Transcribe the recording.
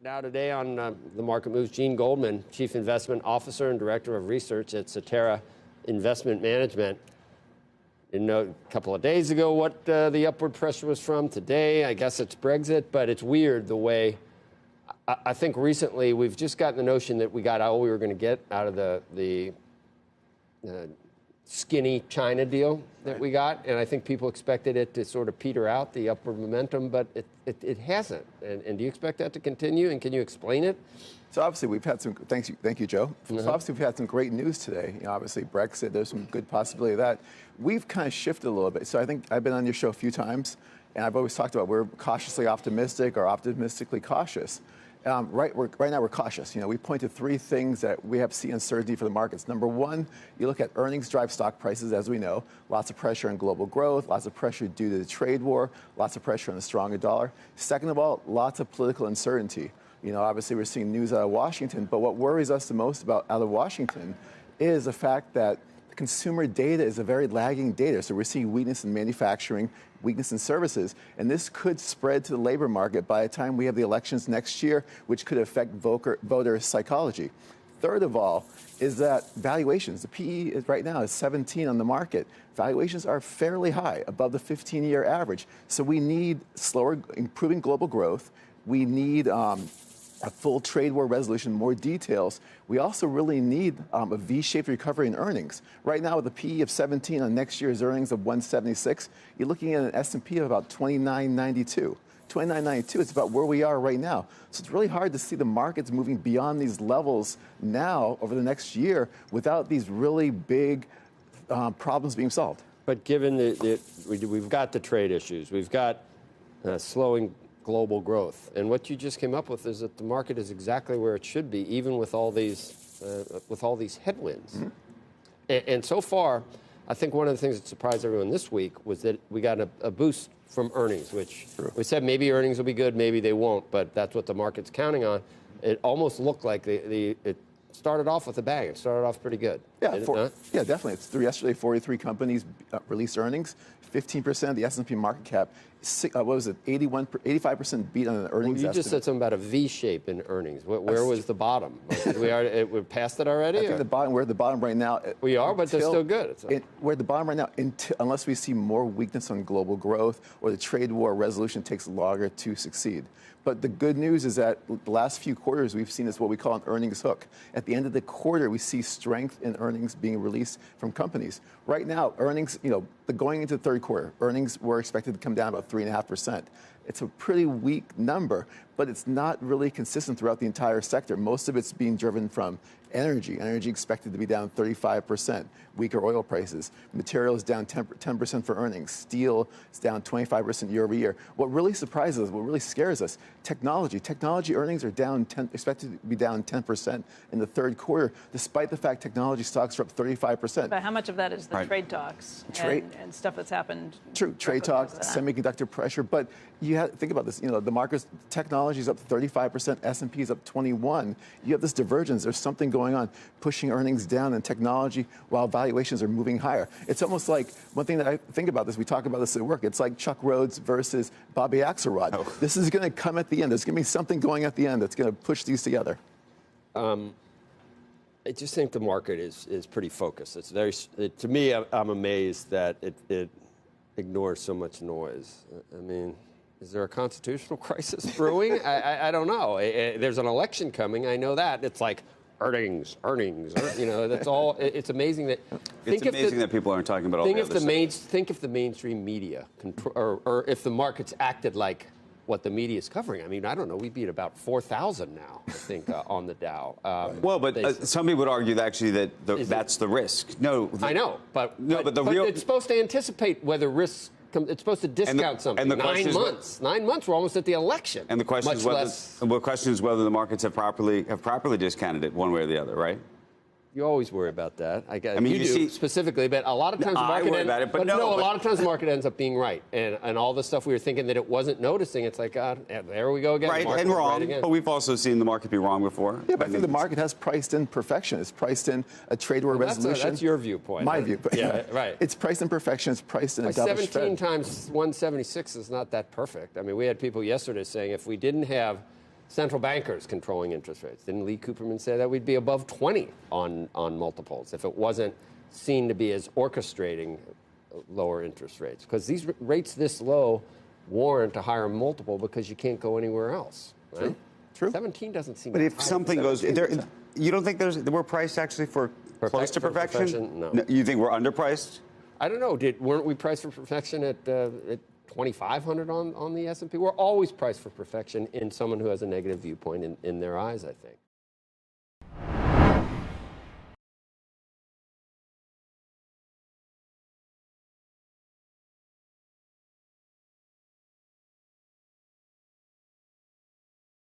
Now today on the Market Moves, Gene Goldman, Chief Investment Officer and Director of Research at Cetera Investment Management. Didn't know a couple of days ago what the upward pressure was from. Today, I guess it's Brexit, but it's weird the way I think recently we've just gotten the notion that we got all we were going to get out of the skinny China deal that we got, and I think people expected it to sort of peter out, the upward momentum, but it hasn't. And do you expect that to continue, and can you explain it? So obviously we've had some, thank you, Joe. So obviously we've had some great news today. Obviously Brexit, there's some good possibility of that. We've kind of shifted a little bit. So I think I've been on your show a few times, and I've always talked about we're cautiously optimistic or optimistically cautious. Right now we're cautious. We point to three things that we have to see uncertainty for the markets. Number one, you look at earnings drive stock prices, as we know. Lots of pressure on global growth, lots of pressure due to the trade war, lots of pressure on the stronger dollar. Second of all, lots of political uncertainty. Obviously we're seeing news out of Washington, but what worries us the most about out of Washington is the fact that consumer data is a very lagging data. So we're seeing weakness in manufacturing, weakness in services, and this could spread to the labor market by the time we have the elections next year, which could affect voter psychology. Third of all is that valuations. The PE is right now is 17 on the market. Valuations are fairly high, above the 15-year average. So we need slower, improving global growth. We need a full trade war resolution, more details. We also really need a V-shaped recovery in earnings. Right now, with a PE of 17 on next year's earnings of 176, you're looking at an S&P of about 29.92. 29.92, it's about where we are right now. So it's really hard to see the markets moving beyond these levels now over the next year without these really big problems being solved. But given we've got the trade issues, we've got slowing global growth, and what you just came up with is that the market is exactly where it should be, even with all these headwinds. Mm-hmm. And so far, I think one of the things that surprised everyone this week was that we got a boost from earnings, which we said maybe earnings will be good, maybe they won't, but that's what the market's counting on. It almost looked like it started off with a bang. It started off pretty good. Yeah, definitely. Yesterday, 43 companies released earnings. 15% of the S&P market cap. 85% beat on an earnings you just said something about a V shape in earnings. Where was the bottom? We're past it already? I think we're at the bottom right now. We are, but they're still good. We're at the bottom right now unless we see more weakness on global growth or the trade war resolution takes longer to succeed. But the good news is that the last few quarters we've seen is what we call an earnings hook. At the end of the quarter, we see strength in earnings being released from companies. Right now, earnings, going into the third quarter, earnings were expected to come down about 3.5%. It's a pretty weak number, but it's not really consistent throughout the entire sector. Most of it's being driven from energy. Energy expected to be down 35%, weaker oil prices. Materials down 10% for earnings. Steel is down 25% year over year. What really surprises us, what really scares us, technology. Technology earnings are expected to be down 10% in the third quarter, despite the fact technology stocks are up 35%. But how much of that is the trade talks and stuff that's happened? True, trade talks, semiconductor pressure, but you have to think about this. The market's technology is up 35%, S&P is up 21%. You have this divergence. There's something going on, pushing earnings down in technology while valuations are moving higher. It's almost like, one thing that I think about this, we talk about this at work, it's like Chuck Rhoades versus Bobby Axelrod. Oh. This is going to come at the end. There's going to be something going at the end that's going to push these together. I just think the market is pretty focused. It's to me, I'm amazed that it ignores so much noise. I mean, is there a constitutional crisis brewing? I don't know. There's an election coming. I know that. It's like earnings. That's all. It's amazing that. It's amazing that people aren't talking about all the other stuff. Think if the mainstream media or if the markets acted like what the media is covering. I mean, I don't know. We'd be at about 4,000 now, I think, on the Dow. Some people would argue that actually that's the risk. No, I know, but it's supposed to anticipate whether risks. It's supposed to discount something. And 9 months. 9 months. We're almost at the election. And the question is whether the markets have properly discounted it one way or the other, right? You always worry about that. I mean, you do specifically, but a lot of times the market ends up being right, and all the stuff we were thinking that it wasn't noticing, it's like, God, there we go again. Right and wrong, but we've also seen the market be wrong before. Yeah, but I think the market has priced in perfection. It's priced in a trade war resolution. That's your viewpoint. My viewpoint. Yeah, right. It's priced in perfection. It's priced in a dovish 17 times 176 is not that perfect. I mean, we had people yesterday saying if we didn't have central bankers controlling interest rates. Didn't Lee Cooperman say that we'd be above 20 on multiples if it wasn't seen to be as orchestrating lower interest rates? Because these rates this low warrant a higher multiple because you can't go anywhere else. Right? True. 17 doesn't seem. But if something goes, there, you don't think we're priced actually for close to perfection? No. You think we're underpriced? I don't know. Weren't we priced for perfection at 2,500 on the S&P? We're always priced for perfection in someone who has a negative viewpoint in their eyes, I think.